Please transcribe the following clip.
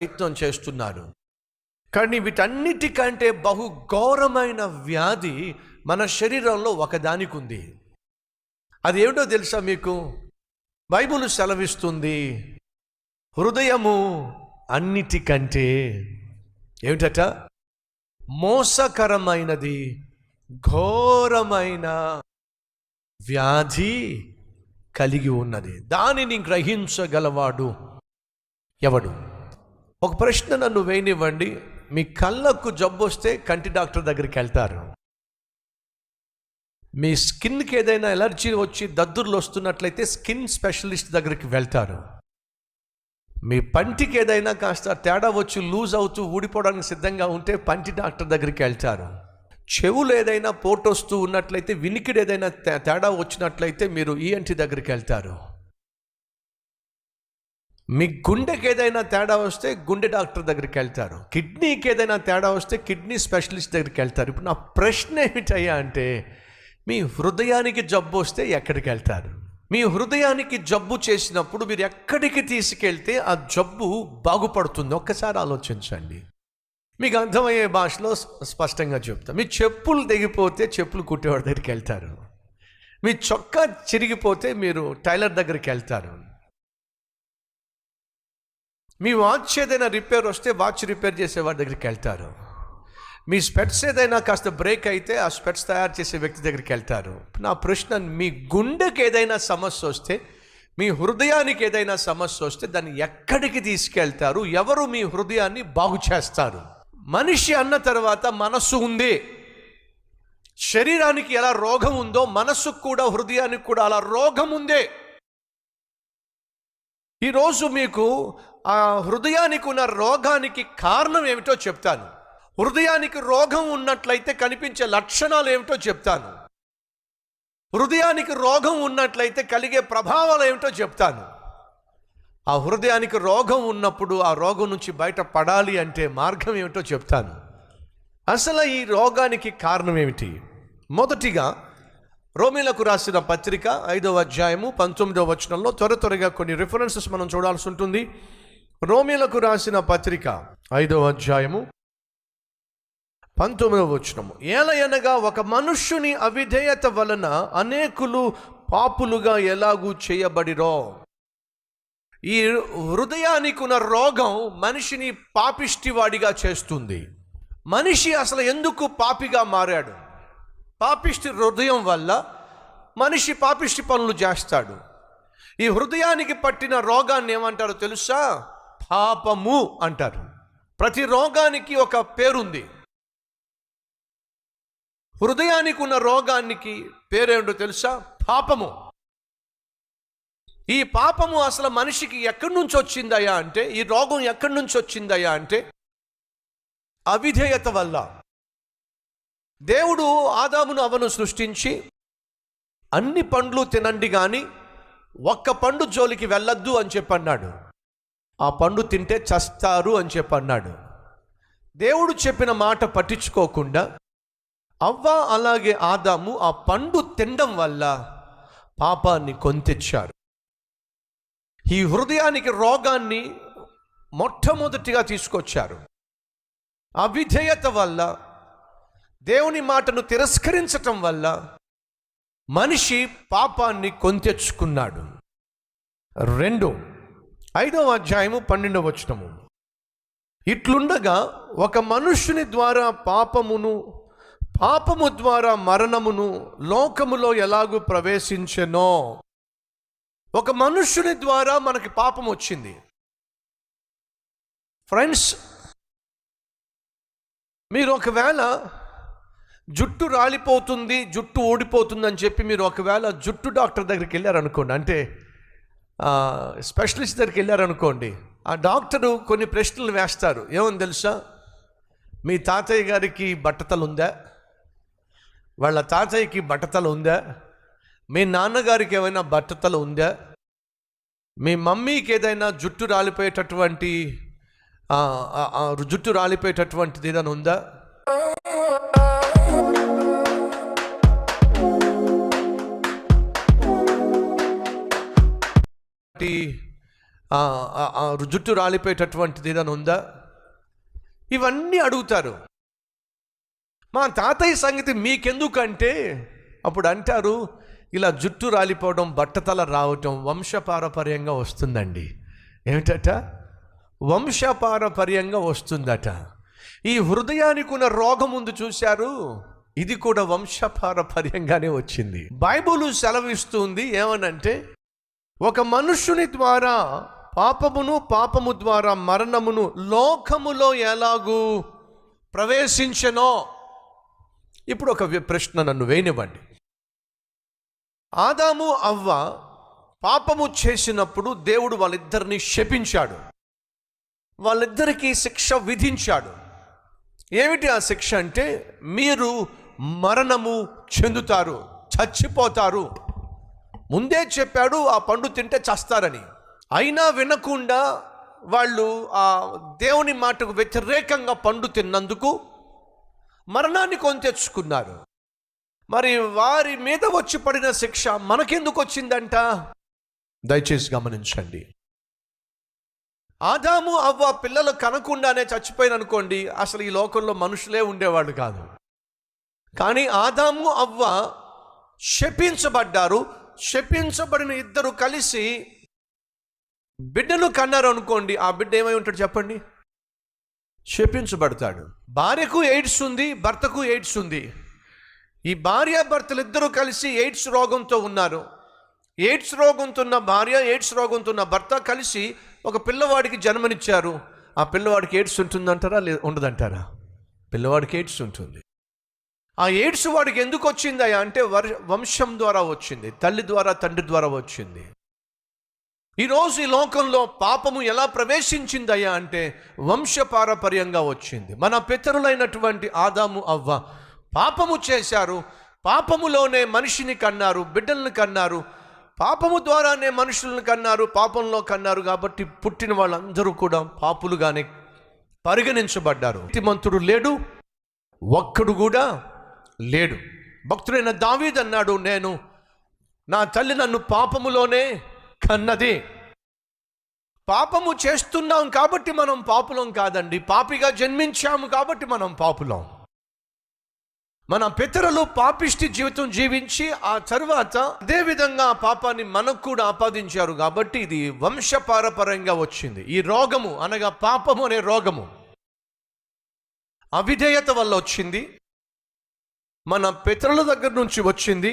ప్రయత్నం చేస్తున్నారు. కానీ వీటన్నిటికంటే బహు ఘోరమైన వ్యాధి మన శరీరంలో ఒకదానికి ఉంది. అది ఏమిటో తెలుసా మీకు? బైబిల్ సెలవిస్తుంది, హృదయము అన్నిటికంటే ఏమిటట? మోసకరమైనది, ఘోరమైన వ్యాధి కలిగి ఉన్నది. దానిని గ్రహించగలవాడు ఎవడు? ఒక ప్రశ్న నన్ను వేయనివ్వండి. మీ కళ్ళకు జబ్బు వస్తే కంటి డాక్టర్ దగ్గరికి వెళ్తారు. మీ స్కిన్కి ఏదైనా ఎలర్జీ వచ్చి దద్దుర్లు వస్తున్నట్లయితే స్కిన్ స్పెషలిస్ట్ దగ్గరికి వెళ్తారు. మీ పంటికి ఏదైనా కాస్త తేడా వచ్చి లూజ్ అవుతూ ఊడిపోవడానికి సిద్ధంగా ఉంటే పంటి డాక్టర్ దగ్గరికి వెళ్తారు. చెవులు ఏదైనా పోటు వస్తూ ఉన్నట్లయితే, వినికిడి ఏదైనా తేడా వచ్చినట్లయితే మీరు ఈఎన్టీ దగ్గరికి వెళ్తారు. మీ గుండెకి ఏదైనా తేడా వస్తే గుండె డాక్టర్ దగ్గరికి వెళ్తారు. కిడ్నీకి ఏదైనా తేడా వస్తే కిడ్నీ స్పెషలిస్ట్ దగ్గరికి వెళ్తారు. ఇప్పుడు నా ప్రశ్న ఏమిటయ్యా అంటే, మీ హృదయానికి జబ్బు వస్తే ఎక్కడికి వెళ్తారు? మీ హృదయానికి జబ్బు చేసినప్పుడు మీరు ఎక్కడికి తీసుకెళ్తే ఆ జబ్బు బాగుపడుతుంది? ఒక్కసారి ఆలోచించండి. మీకు అర్థమయ్యే భాషలో స్పష్టంగా చెప్తా. మీ చెప్పులు తెగిపోతే చెప్పులు కుట్టేవాడి దగ్గరికి వెళ్తారు. మీ చొక్కా చిరిగిపోతే మీరు టైలర్ దగ్గరికి వెళ్తారు. మీ వాచ్ ఏదైనా రిపేర్ వస్తే వాచ్ రిపేర్ చేసేవాడి దగ్గరికి వెళ్తారు. మీ స్పెట్స్ ఏదైనా కాస్త బ్రేక్ అయితే ఆ స్పెట్స్ తయారు చేసే వ్యక్తి దగ్గరికి వెళ్తారు. నా ప్రశ్న, మీ గుండెకి ఏదైనా సమస్య వస్తే, మీ హృదయానికి ఏదైనా సమస్య వస్తే దాన్ని ఎక్కడికి తీసుకెళ్తారు? ఎవరు మీ హృదయాన్ని బాగు చేస్తారు? మనిషి అన్న తర్వాత మనస్సు ఉంది. శరీరానికి ఎలా రోగం ఉందో మనస్సుకు కూడా, హృదయానికి కూడా అలా రోగం ఉందే. ఈరోజు మీకు ఆ హృదయానికి ఉన్న రోగానికి కారణం ఏమిటో చెప్తాను. హృదయానికి రోగం ఉన్నట్లయితే కనిపించే లక్షణాలు ఏమిటో చెప్తాను. హృదయానికి రోగం ఉన్నట్లయితే కలిగే ప్రభావాలు ఏమిటో చెప్తాను. ఆ హృదయానికి రోగం ఉన్నప్పుడు ఆ రోగం నుంచి బయట పడాలి అంటే మార్గం ఏమిటో చెప్తాను. అసలు ఈ రోగానికి కారణం ఏమిటి? మొదటిగా రోమీలకు రాసిన పత్రిక 5వ అధ్యాయము 19వ వచనంలో త్వరగా కొన్ని రిఫరెన్సెస్ మనం చూడాల్సి ఉంటుంది. రోమీలకు రాసిన పత్రిక 5వ అధ్యాయము 19వ వచనము, ఏలయనగా ఒక మనుష్యుని అవిధేయత వలన అనేకులు పాపులుగా ఎలాగూ చేయబడిరో. ఈ హృదయానికి ఉన్న రోగం మనిషిని పాపిష్టివాడిగా చేస్తుంది. మనిషి అసలు ఎందుకు పాపిగా మారాడు? పాపిష్టి హృదయం వల్ల మనిషి పాపిష్టి పనులు చేస్తాడు. ఈ హృదయానికి పట్టిన రోగాన్ని ఏమంటారో తెలుసా? పాపము అంటారు. ప్రతి రోగానికి ఒక పేరుంది. హృదయానికి ఉన్న రోగానికి పేరేంటో తెలుసా? పాపము. ఈ పాపము అసలు మనిషికి ఎక్కడి నుంచి వచ్చిందయ్యా అంటే, ఈ రోగం ఎక్కడి నుంచి వచ్చిందయ్యా అంటే అవిధేయత వల్ల. దేవుడు ఆదామును అవ్వను సృష్టించి అన్ని పండ్లు తినండి కానీ ఒక్క పండు జోలికి వెళ్ళొద్దు అని చెప్పన్నాడు. ఆ పండు తింటే చస్తారు అని చెప్పన్నాడు. దేవుడు చెప్పిన మాట పట్టించుకోకుండా అవ్వ అలాగే ఆదాము ఆ పండు తినడం వల్ల పాపాన్ని కొని. ఈ హృదయానికి రోగాన్ని మొట్టమొదటిగా తీసుకొచ్చారు. అవిధేయత వల్ల, దేవుని మాటను తిరస్కరించటం వల్ల మనిషి పాపాన్ని కొని. 5వ అధ్యాయము 12వ వచనము, ఇట్లుండగా ఒక మనుష్యుని ద్వారా పాపము ద్వారా మరణమును లోకములో ఎలాగూ ప్రవేశించెనో. ఒక మనుష్యుని ద్వారా మనకి పాపం వచ్చింది. ఫ్రెండ్స్, మీరు ఒకవేళ జుట్టు రాలిపోతుంది, జుట్టు ఊడిపోతుంది అని చెప్పి మీరు ఒకవేళ జుట్టు డాక్టర్ దగ్గరికి వెళ్ళారనుకోండి, అంటే స్పెషలిస్ట్ దగ్గరికి వెళ్ళారనుకోండి, ఆ డాక్టరు కొన్ని ప్రశ్నలు వేస్తారు. ఏమని తెలుసా? మీ తాతయ్య గారికి బట్టతలు ఉందా? వాళ్ళ తాతయ్యకి బట్టతలు ఉందా? మీ నాన్నగారికి ఏమైనా బట్టతలు ఉందా? మీ మమ్మీకి ఏదైనా జుట్టు రాలిపోయేటటువంటిది ఏదైనా ఉందా? జుట్టు రాలిపోయేటటువంటిది ఏదైనా ఉందా? ఇవన్నీ అడుగుతారు. మా తాతయ్య సంగతి మీకెందుకంటే అప్పుడు అంటారు, ఇలా జుట్టు రాలిపోవడం, బట్టతల రావటం వంశపారపర్యంగా వస్తుందండి. ఏమిటట? వంశపారపర్యంగా వస్తుందట. ఈ హృదయానికి ఉన్న రోగం ఉంది చూశారు, ఇది కూడా వంశపారపర్యంగానే వచ్చింది. బైబిల్ సెలవిస్తుంది ఏమనంటే, ఒక మనుష్యుని ద్వారా పాపము ద్వారా మరణమును లోకములో ఎలాగూ ప్రవేశించెనో. ఇప్పుడు ఒక ప్రశ్న నన్ను వేయనివ్వండి. ఆదాము అవ్వ పాపము చేసినప్పుడు దేవుడు వాళ్ళిద్దరిని శపించాడు, వాళ్ళిద్దరికీ శిక్ష విధించాడు. ఏమిటి ఆ శిక్ష అంటే, మీరు మరణము చెందుతారు, చచ్చిపోతారు. ముందే చెప్పాడు ఆ పండు తింటే చస్తారని. అయినా వినకుండా వాళ్ళు ఆ దేవుని మాటకు వ్యతిరేకంగా పండు తిన్నందుకు మరణాన్ని కొని తెచ్చుకున్నారు. మరి వారి మీద వచ్చి పడిన శిక్ష మనకెందుకు వచ్చిందంట? దయచేసి గమనించండి. ఆదాము అవ్వ పిల్లలు కనకుండానే చచ్చిపోయిననుకోండి, అసలు ఈ లోకంలో మనుషులే ఉండేవాళ్ళు కాదు. కానీ ఆదాము అవ్వ శపించబడ్డారు. శపించబడిన ఇద్దరు కలిసి బిడ్డను కన్నారు అనుకోండి, ఆ బిడ్డ ఏమై ఉంటాడు చెప్పండి? శపించబడతాడు. భార్యకు ఎయిడ్స్ ఉంది, భర్తకు ఎయిడ్స్ ఉంది. ఈ భార్యాభర్తలు ఇద్దరు కలిసి ఎయిడ్స్ రోగంతో ఉన్నారు. ఎయిడ్స్ రోగంతో ఉన్న భార్య, ఎయిడ్స్ రోగంతో ఉన్న భర్త కలిసి ఒక పిల్లవాడికి జన్మనిచ్చారు. ఆ పిల్లవాడికి ఎయిడ్స్ ఉంటుందంటారా? ఉండదంటారా? పిల్లవాడికి ఎయిడ్స్ ఉంటుంది. ఆ ఎయిడ్స్ వాడికి ఎందుకు వచ్చిందయ్యా అంటే వంశం ద్వారా వచ్చింది, తల్లి ద్వారా, తండ్రి ద్వారా వచ్చింది. ఈరోజు ఈ లోకంలో పాపము ఎలా ప్రవేశించిందయ్యా అంటే వంశపారపర్యంగా వచ్చింది. మన పితరులైనటువంటి ఆదాము అవ్వ పాపము చేశారు, పాపములోనే మనిషిని కన్నారు, బిడ్డలను కన్నారు, పాపము ద్వారానే మనుషులను కన్నారు, పాపంలో కన్నారు. కాబట్టి పుట్టిన వాళ్ళందరూ కూడా పాపులుగానే పరిగణించబడ్డారు. నీతిమంతుడు లేడు, ఒక్కడు కూడా లేడు. భక్తుడైన దావీదు అన్నాడు, నేను నా తల్లి నన్ను పాపములోనే కన్నది. పాపము చేస్తున్నాం కాబట్టి మనం పాపులం కాదండి, పాపిగా జన్మించాము కాబట్టి మనం పాపులం. మన పితరులు పాపిష్టి జీవితం జీవించి ఆ తరువాత అదే విధంగా పాపాన్ని మనకు కూడా ఆపాదించారు. కాబట్టి ఇది వంశపారపర్యంగా వచ్చింది. ఈ రోగము అనగా పాపము అనే రోగము అవిధేయత వల్ల వచ్చింది, మన పితరుల దగ్గర నుంచి వచ్చింది.